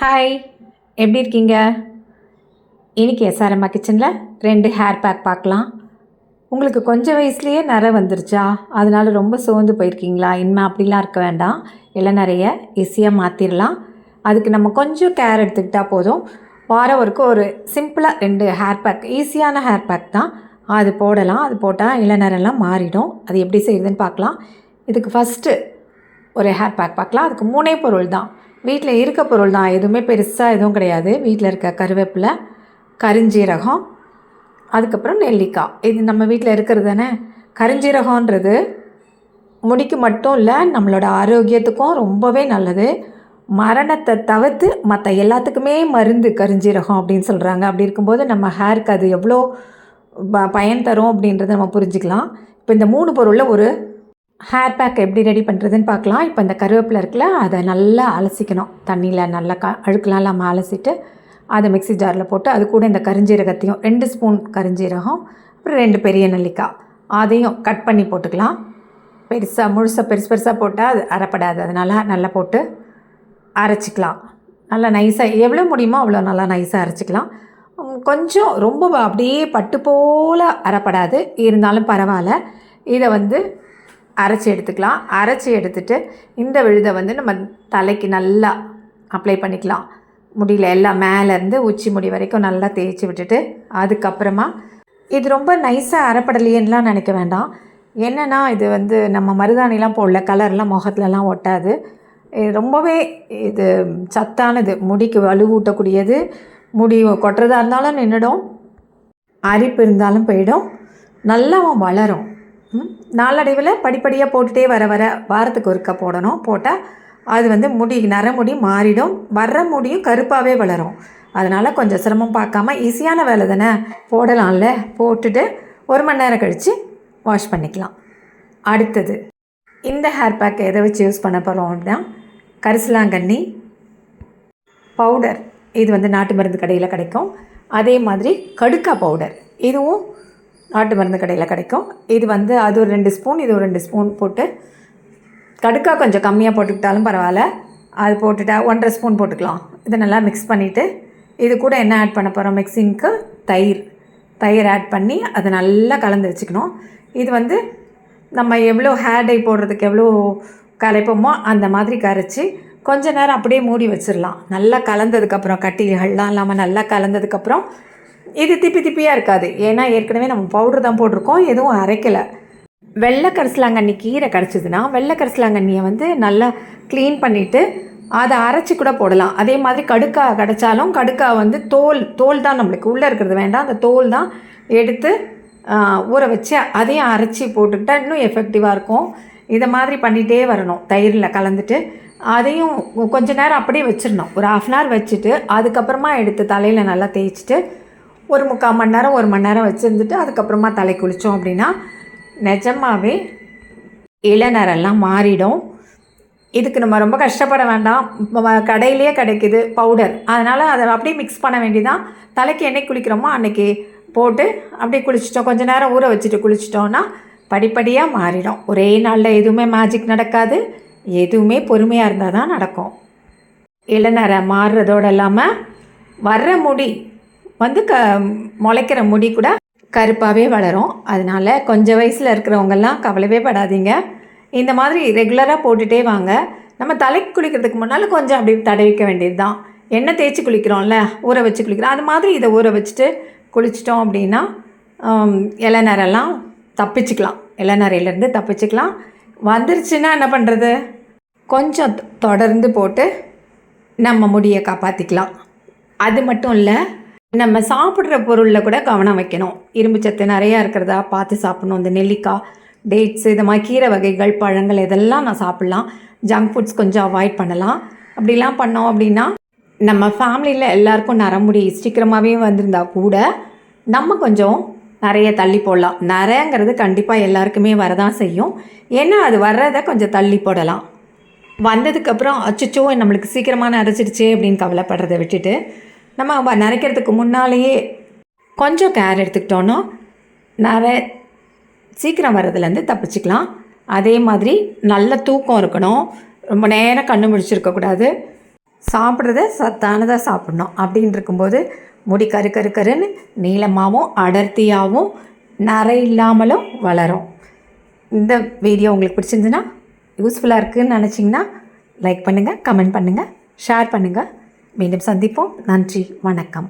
Hi, எப்படி இருக்கீங்க? இன்றைக்கி எஸ்ஆர்எம்மா கிச்சனில் 2 ஹேர் பேக் பார்க்கலாம். உங்களுக்கு கொஞ்சம் வயசுலேயே நரை வந்துருச்சா? அதனால் ரொம்ப சோர்ந்து போயிருக்கீங்களா? இனிமேல் அப்படிலாம் இருக்க வேண்டாம். நிறைய ஈஸியாக மாற்றிடலாம். அதுக்கு நம்ம கொஞ்சம் கேர் எடுத்துக்கிட்டால் போதும். வாரம் ஒரு சிம்பிளாக 2 ஹேர் பேக், ஈஸியான ஹேர் பேக் தான். அது போடலாம். அது போட்டால் இளநரெல்லாம் மாறிடும். அது எப்படி செய்யுதுன்னு பார்க்கலாம். இதுக்கு ஃபஸ்ட்டு ஒரு ஹேர் பேக் பார்க்கலாம். அதுக்கு 3 பொருள் தான். வீட்டில் இருக்க பொருள் தான், எதுவுமே பெருசாக எதுவும் கிடையாது. வீட்டில் இருக்க கருவேப்பிலை, கருஞ்சீரகம், அதுக்கப்புறம் நெல்லிக்காய். இது நம்ம வீட்டில் இருக்கிறது தானே. கருஞ்சீரகன்றது முடிக்கு மட்டும் இல்லை, நம்மளோட ஆரோக்கியத்துக்கும் ரொம்பவே நல்லது. மரணத்தை தவிர்த்து மற்ற எல்லாத்துக்குமே மருந்து கருஞ்சீரகம் அப்படின்னு சொல்கிறாங்க. அப்படி இருக்கும்போது நம்ம ஹேருக்கு அது எவ்வளோ பயன் தரும் அப்படின்றத நம்ம புரிஞ்சுக்கலாம். இப்போ இந்த 3 பொருளில் ஒரு ஹேர் பேக் எப்படி ரெடி பண்ணுறதுன்னு பார்க்கலாம். இப்போ இந்த கருவேப்பிலை இருக்குல்ல, அதை நல்லா அலசிக்கணும். தண்ணியில் நல்லா அழுக்கெலாம் இல்லாமல் அலசிட்டு அதை மிக்ஸி ஜாரில் போட்டு அது கூட இந்த கருஞ்சீரகத்தையும் 2 ஸ்பூன் கருஞ்சீரகம், அப்புறம் 2 பெரிய நெல்லிக்காய் அதையும் கட் பண்ணி போட்டுக்கலாம். முழுசாக பெருசாக போட்டால் அது அரைப்படாது. அதனால் நல்லா போட்டு அரைச்சிக்கலாம். நல்லா நைஸாக எவ்வளோ முடியுமோ அவ்வளோ நல்லா நைஸாக அரைச்சிக்கலாம். கொஞ்சம் ரொம்ப அப்படியே பட்டு போல் அரைப்படாது, இருந்தாலும் பரவாயில்ல. இதை அரைச்சி எடுத்துக்கலாம். அரைச்சி எடுத்துகிட்டு இந்த விழுதை நம்ம தலைக்கு நல்லா அப்ளை பண்ணிக்கலாம். முடியல எல்லாம் மேலேருந்து உச்சி முடி வரைக்கும் நல்லா தேய்ச்சி விட்டுட்டு, அதுக்கப்புறமா இது ரொம்ப நைஸாக அரைப்படலையேன்னெலாம் நினைக்க வேண்டாம். என்னென்னா இது நம்ம மருதாணிலாம் போடல, கலர்லாம் முகத்துலலாம் ஒட்டாது. இது ரொம்பவே சத்தானது, முடிக்கு வலுவூட்டக்கூடியது. முடி கொட்டுறதா இருந்தாலும் நின்றுடும், அரிப்பு இருந்தாலும் போயிடும், நல்லாவும் வளரும். நாளடைவில் படிப்படியாக போட்டுகிட்டே வர வாரத்துக்கு ஒருக்கா போடணும். போட்டால் அது முடி நரமுடி மாறிடும், வர்ற முடியும் கருப்பாகவே வளரும். அதனால் கொஞ்சம் சிரமம் பார்க்காம ஈஸியான வேலை தானே, போடலாம்ல. போட்டுட்டு 1 மணி நேரம் கழித்து வாஷ் பண்ணிக்கலாம். அடுத்தது இந்த ஹேர் பேக் எதை வச்சு யூஸ் பண்ண போகிறோம் அப்படின்னா, கரிசலாங்கண்ணி பவுடர். இது நாட்டு மருந்து கடையில் கிடைக்கும். அதே மாதிரி கடுக்கா பவுடர், இதுவும் நாட்டு மருந்து கடையில் கிடைக்கும். இது அது ஒரு 2 ஸ்பூன், இது ஒரு 2 ஸ்பூன் போட்டு, கடுக்கா கொஞ்சம் கம்மியாக போட்டுக்கிட்டாலும் பரவாயில்ல, அது போட்டுட்டா 1.5 ஸ்பூன் போட்டுக்கலாம். இதை நல்லா மிக்ஸ் பண்ணிவிட்டு இது கூட என்ன ஆட் பண்ண போகிறோம், மிக்ஸிங்க்கு தயிர் ஆட் பண்ணி அதை நல்லா கலந்து வச்சுக்கணும். இது நம்ம எவ்வளோ ஹேர் டை போடுறதுக்கு எவ்வளோ கரைப்போமோ அந்த மாதிரி கரைச்சி கொஞ்ச நேரம் அப்படியே மூடி வச்சிடலாம். நல்லா கலந்ததுக்கப்புறம், கட்டிகள்லாம் இல்லாமல் நல்லா கலந்ததுக்கப்புறம் இது திப்பியாக இருக்காது. ஏன்னா ஏற்கனவே நம்ம பவுட்ரு தான் போட்டிருக்கோம், எதுவும் அரைக்கலை. வெள்ளை கரிசலாங்கண்ணி கீரை கிடச்சிதுன்னா வெள்ளை கரிசலாங்கண்ணியை நல்லா க்ளீன் பண்ணிவிட்டு அதை அரைச்சி கூட போடலாம். அதே மாதிரி கடுக்கா கிடச்சாலும் கடுக்கா தோல் தான் நம்மளுக்கு உள்ளே இருக்கிறது வேண்டாம், அந்த தோல் தான் எடுத்து ஊற வச்சு அதையும் அரைச்சி போட்டுக்கிட்டால் இன்னும் எஃபெக்டிவாக இருக்கும். இதை மாதிரி பண்ணிகிட்டே வரணும். தயிரில் கலந்துட்டு அதையும் கொஞ்சம் நேரம் அப்படியே வச்சிடணும். ஒரு 1/2 hour வச்சுட்டு அதுக்கப்புறமா எடுத்து தலையில் நல்லா தேய்ச்சிட்டு ஒரு 3/4 மணி நேரம் 1 மணி நேரம் வச்சுருந்துட்டு அதுக்கப்புறமா தலை குளித்தோம் அப்படின்னா நிஜமாகவே இளநரெல்லாம் மாறிடும். இதுக்கு நம்ம ரொம்ப கஷ்டப்பட வேண்டாம். கடையிலேயே கிடைக்குது பவுடர், அதனால் அதை அப்படியே மிக்ஸ் பண்ண வேண்டியதான். தலைக்கு என்னைக்கு குளிக்கிறோமோ அன்றைக்கி போட்டு அப்படியே குளிச்சிட்டோம். கொஞ்சம் நேரம் ஊற வச்சுட்டு குளிச்சிட்டோன்னா படிப்படியாக மாறிடும். ஒரே நாளில் எதுவுமே மேஜிக் நடக்காது, எதுவுமே பொறுமையாக இருந்தால் தான் நடக்கும். இளநரை மாறுறதோடு இல்லாமல் வர்ற முடி முளைக்கிற முடி கூட கருப்பாகவே வளரும். அதனால் கொஞ்சம் வயசில் இருக்கிறவங்கெல்லாம் கவலைவே படாதீங்க. இந்த மாதிரி ரெகுலராக போட்டுகிட்டே வாங்க. நம்ம தலைக்கு குளிக்கிறதுக்கு முன்னால் கொஞ்சம் அப்படி தடவிக்க வேண்டியது தான். எண்ணெய் தேய்ச்சி குளிக்கிறோம்ல, ஊற வச்சு குளிக்கிறோம், அது மாதிரி இதை ஊற வச்சுட்டு குளிச்சிட்டோம் அப்படின்னா இளநரெல்லாம் தப்பிச்சுக்கலாம். இளநரையிலேருந்து தப்பிச்சுக்கலாம். வந்துருச்சுன்னா என்ன பண்ணுறது, கொஞ்சம் தொடர்ந்து போட்டு நம்ம முடியை காப்பாற்றிக்கலாம். அது மட்டும் இல்லை, நம்ம சாப்பிட்ற பொருளில் கூட கவனம் வைக்கணும். இரும்பு சத்து நிறையா இருக்கிறதா பார்த்து சாப்பிட்ணும். இந்த நெல்லிக்காய், டேட்ஸ், இது மாதிரி கீரை வகைகள், பழங்கள் இதெல்லாம் நான் சாப்பிட்லாம். ஜங்க் ஃபுட்ஸ் கொஞ்சம் அவாய்ட் பண்ணலாம். அப்படிலாம் பண்ணோம் அப்படின்னா நம்ம ஃபேமிலியில் எல்லாருக்கும் நரமுடி சீக்கிரமாகவே வந்திருந்தா கூட நம்ம கொஞ்சம் நிறைய தள்ளி போடலாம். நிறையங்கிறது கண்டிப்பாக எல்லாருக்குமே வரதான் செய்யும். ஏன்னா அது வர்றதை கொஞ்சம் தள்ளி போடலாம். வந்ததுக்கப்புறம் அச்சோ நம்மளுக்கு சீக்கிரமாக நரைச்சிடுச்சே அப்படின்னு கவலைப்படுறதை விட்டுட்டு நம்ம நரைக்கிறதுக்கு முன்னாலேயே கொஞ்சம் கேர் எடுத்துக்கிட்டோன்னா சீக்கிரம் வர்றதுலேருந்து தப்பிச்சுக்கலாம். அதே மாதிரி நல்ல தூக்கம் இருக்கணும். ரொம்ப நேரம் கண்ணு முடிச்சிருக்கக்கூடாது. சாப்பிட்றத சத்தானதாக சாப்பிட்ணும். அப்படின்னு இருக்கும்போது முடி கரு கரு கருன்னு நீளமாகவும் அடர்த்தியாகவும் நரை இல்லாமலும் வளரும். இந்த வீடியோ உங்களுக்கு பிடிச்சிருந்துன்னா, யூஸ்ஃபுல்லாக இருக்குதுன்னு நினச்சிங்கன்னா லைக் பண்ணுங்கள், கமெண்ட் பண்ணுங்கள், ஷேர் பண்ணுங்கள். மீண்டும் சந்திப்போம். நன்றி, வணக்கம்.